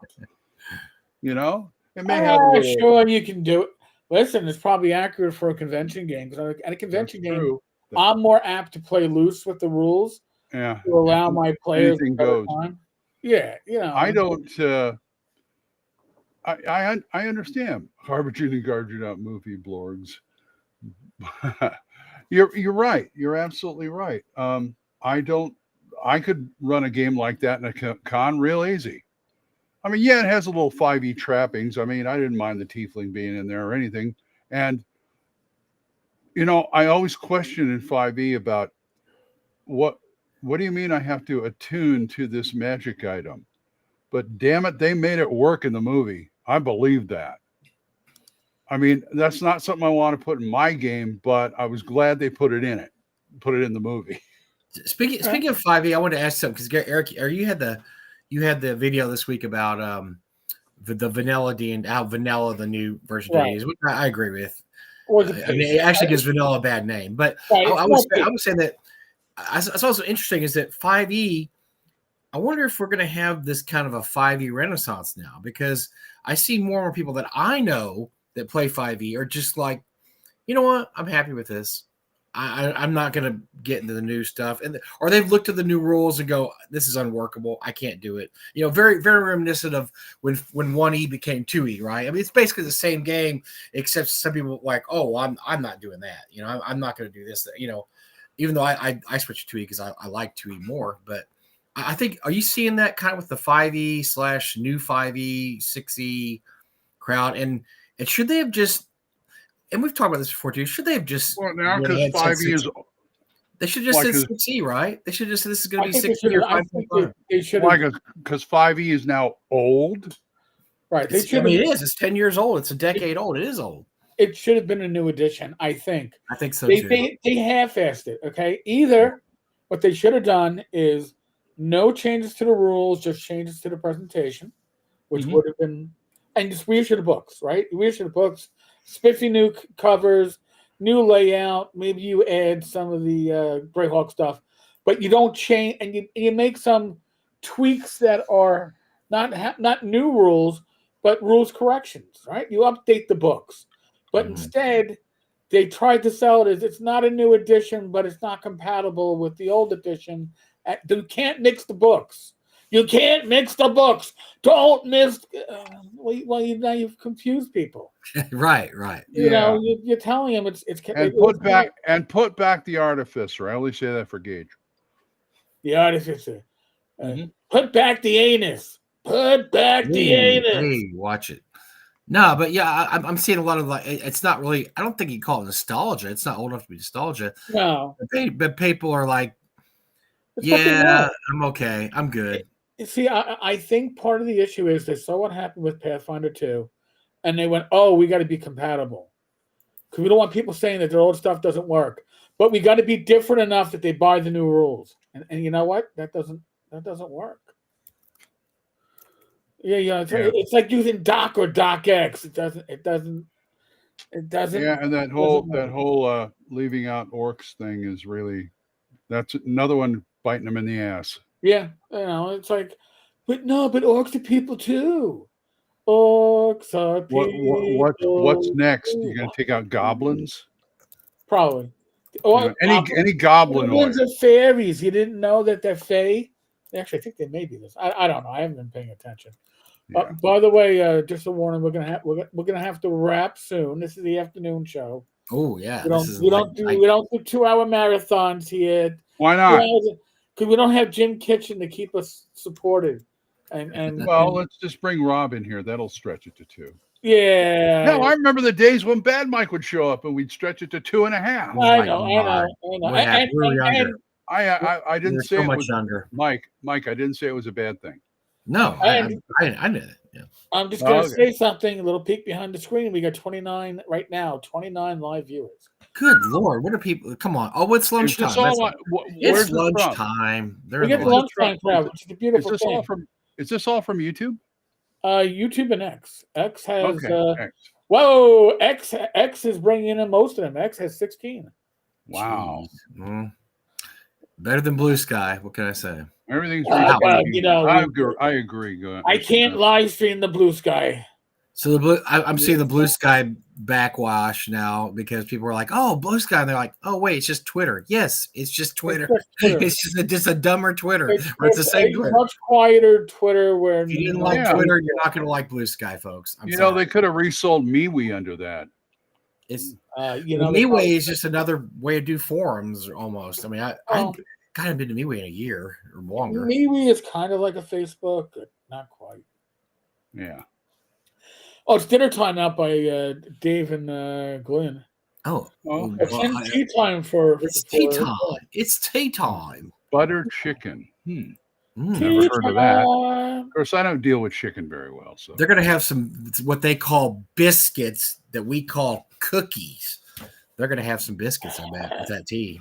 Yeah. It may have sure you can do it. Listen, it's probably accurate for a convention game because at a convention game, I'm more apt to play loose with the rules. Yeah. To allow my players anything goes. Time. Yeah, I don't. I understand Harbinger and Guardian out movie blorgs. You're right. You're absolutely right. I could run a game like that in a con real easy. I mean, it has a little 5e trappings. I mean, I didn't mind the tiefling being in there or anything, and I always question in 5e about what do you mean I have to attune to this magic item? But damn it, they made it work in the movie. I believe that. I mean, that's not something I want to put in my game, but I was glad they put it in the movie. Speaking of 5e, I wanted to ask something because Eric, you had the video this week about the vanilla D and how vanilla the new version is, which I agree with. It actually gives vanilla a bad name, but I was saying that I saw something interesting is that 5e. I wonder if we're going to have this kind of a 5e renaissance now, because I see more and more people that I know that play 5e are just like, you know what, I'm happy with this. I'm not going to get into the new stuff, or they've looked at the new rules and go, this is unworkable. I can't do it. Very, very reminiscent of when 1E became 2E, right? I mean, it's basically the same game, except some people like, oh, I'm not doing that. I'm not going to do this. Even though I switched to 2E because I like 2E more, but I think, are you seeing that kind of with the 5e/new 5e, 6e crowd? And should they have just, and we've talked about this before too, should they have just, well, now because 5e is, they should just say 6e, right? They should just say this is going to be 6e or 5.5. They should have, because 5e is now old. Right. It is. It's 10 years old. It's a decade old. It is old. It should have been a new edition, I think. I think so too. They half-assed it, okay? Either what they should have done is no changes to the rules, just changes to the presentation, which would have been, and just reissue the books, right? Reissue the books, spiffy new covers, new layout. Maybe you add some of the Greyhawk stuff, but you don't change, and you make some tweaks that are not new rules, but rules corrections, right? You update the books, but instead they tried to sell it as it's not a new edition, but it's not compatible with the old edition. You can't mix the books. You can't mix the books. Don't mix. Well, now you've confused people. Right. You're telling them it's put back the artificer. I only say that for Gage. The artificer. Put back the anus. Put back the anus. Hey, watch it. No, but yeah, I'm seeing a lot of it's not really. I don't think you call it nostalgia. It's not old enough to be nostalgia. No, but people are like, yeah, I'm okay. I'm good. See, I think part of the issue is they saw what happened with Pathfinder 2, and they went, "Oh, we got to be compatible," because we don't want people saying that their old stuff doesn't work. But we got to be different enough that they buy the new rules. And you know what? That doesn't work. Yeah. It's like using Doc or DocX. It doesn't. Yeah, and that whole leaving out orcs thing is really, that's another one biting them in the ass. Yeah, it's like, but orcs are people too. Orcs are people. What's next? You're gonna take out goblins? Probably. Any goblin ones are fairies. You didn't know that they're fae? Actually, I think they may be this. I don't know. I haven't been paying attention. Yeah. By the way, just a warning: we're gonna have to wrap soon. This is the afternoon show. Oh yeah, we don't do 2-hour marathons here. Why not? Because we don't have Jim Kitchen to keep us supported. And let's just bring Rob in here. That'll stretch it to 2. Yeah. No, I remember the days when Bad Mike would show up and we'd stretch it to 2.5. I know. I didn't say it was younger. Mike, I didn't say it was a bad thing. No, I knew it. Yeah. I'm just going to say something, a little peek behind the screen. We got 29 right now, 29 live viewers. Good Lord. What are people? Come on. Oh, it's lunchtime. It's lunchtime. We get the lunchtime crowd. It's a beautiful thing. Is this all from YouTube? YouTube and X. X has X. X is bringing in most of them. X has 16. Wow. Better than Blue Sky. What can I say? Everything's I agree. Go ahead. I can't live stream the Blue Sky. So I'm seeing the Blue Sky backwash now because people are like, "Oh, Blue Sky," and they're like, "Oh, wait, it's just Twitter." Yes, it's just Twitter. It's just a dumber Twitter. It's the same Twitter. Much quieter Twitter. Where if you didn't like Twitter, you're not going to like Blue Sky, folks. They could have resold MeWe under that. It's MeWe is just another way to do forums almost. I mean, I haven't been to MeWe in a year or longer. MeWe is kind of like a Facebook, but not quite. Yeah. Oh, it's dinner time out by Dave and Glen. Oh, Oh, It's tea time for it's tea for- time. It's tea time. butter chicken. Never Tea heard of that. time. Of course, I don't deal with chicken very well. So They're going to have some what they call biscuits that we call cookies. They're going to have some biscuits, I bet, with that tea.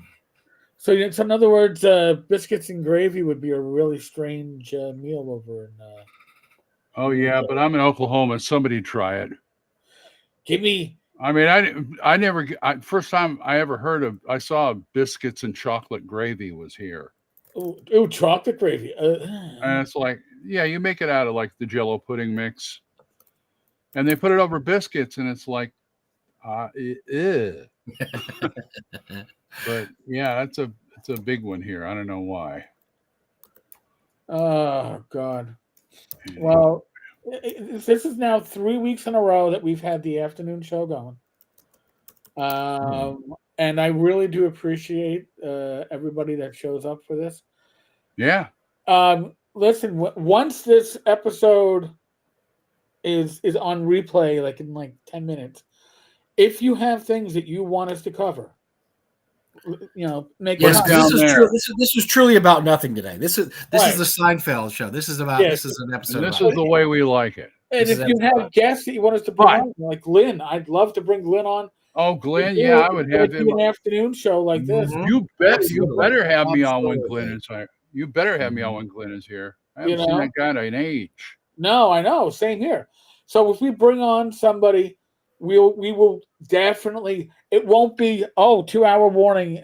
So in other words, biscuits and gravy would be a really strange meal over in. oh yeah, but I'm in Oklahoma. Somebody try it. Give me. I mean, I never. First time I ever heard of, I saw biscuits and chocolate gravy was here, Ooh, chocolate gravy. and it's like, yeah, you make it out of like the Jello pudding mix, and they put it over biscuits, and it's like, ew. But yeah, it's a big one here. I don't know why. Oh God. Well, this is now 3 weeks in a row that we've had the afternoon show going. And I really do appreciate everybody that shows up for this. Yeah. Listen, once this episode is on replay, like in like 10 minutes, if you have things that you want us to cover, make Yes, it down this is there. true. This was truly about nothing today. This is Right. the Seinfeld show. This is about Yes. this is an episode. And this about is the way we like it. And This if is you have guests that you want us to bring Right. on, like Glen, I'd love to bring Glen on. Oh, Glenn, yeah, I would have him. an afternoon show like this. Mhm. You bet. You Absolutely. better have me on when Absolutely. Glenn is here. You better have me on when Glenn is here. I You haven't seen know? that guy in an age. No, I know. Same here. So if we bring on somebody, we will definitely. It won't be 2-hour warning.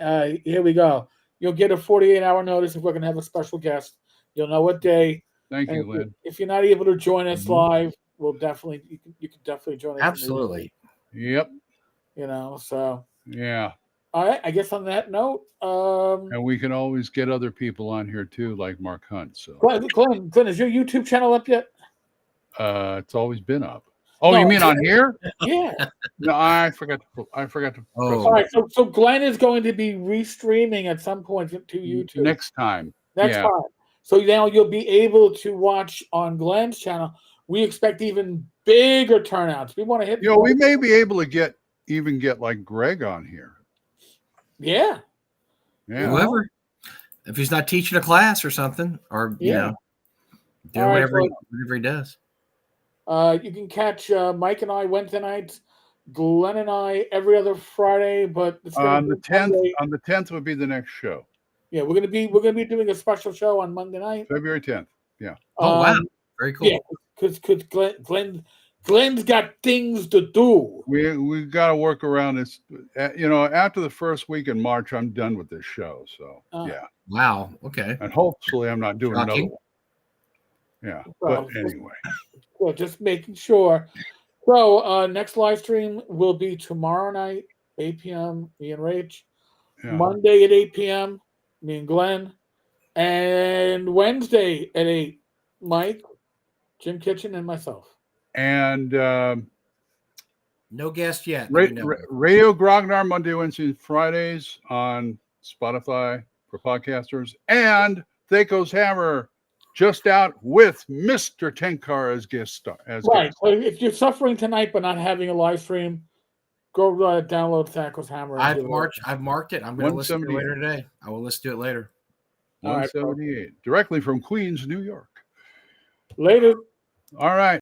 Here we go. You'll get a 48-hour notice if we're going to have a special guest. You'll know what day. Thank you, And Glenn. if you're not able to join us Mhm. live, we'll definitely you can definitely join us. Absolutely. Yep. So Yeah. all right. I guess on that note, And we can always get other people on here too, like Mark Hunt. So Glenn, is your YouTube channel up yet? it's always been up. Oh, No. you mean on here? Yeah. No, I forgot to press Oh. All right. So Glenn is going to be restreaming at some point to YouTube next time. next yeah. time. So now you'll be able to watch on Glenn's channel. We expect even bigger turnouts. We want to hit. We may be able to get like Greg on here. Yeah. Yeah. Whoever, if he's not teaching a class or something, or Yeah. doing All right, whatever he does. You can catch Mike and I Wednesday nights, Glenn and I every other Friday, but it's gonna On be the 10th, Monday. on the 10th would be the next show. Yeah, we're gonna be doing a special show on Monday night. February 10th. Yeah. Oh wow, very cool. Yeah, because Glenn's got things to do. We got to work around this. After the first week in March, I'm done with this show. So yeah, Wow. Okay. and hopefully I'm not doing another Shocking. one. Yeah, Well, but anyway, Well, just making sure. So next live stream will be tomorrow night, 8 p.m. Me and Rach. yeah. Monday at 8 p.m. Me and Glenn. And Wednesday at 8, Mike, Jim Kitchen, and myself. And No guest yet. that we know. Radio Grognard Monday, Wednesdays, Fridays on Spotify for podcasters, and Thaco's Hammer just out with Mr. Tenkar as guest star. Right. So if you're suffering tonight but not having a live stream, go download Thaco's Hammer. and I've give it a- marked it. I'm going to listen to it 178. later today. I will listen to it later. All right, 178, directly from Queens, New York. Later. All right.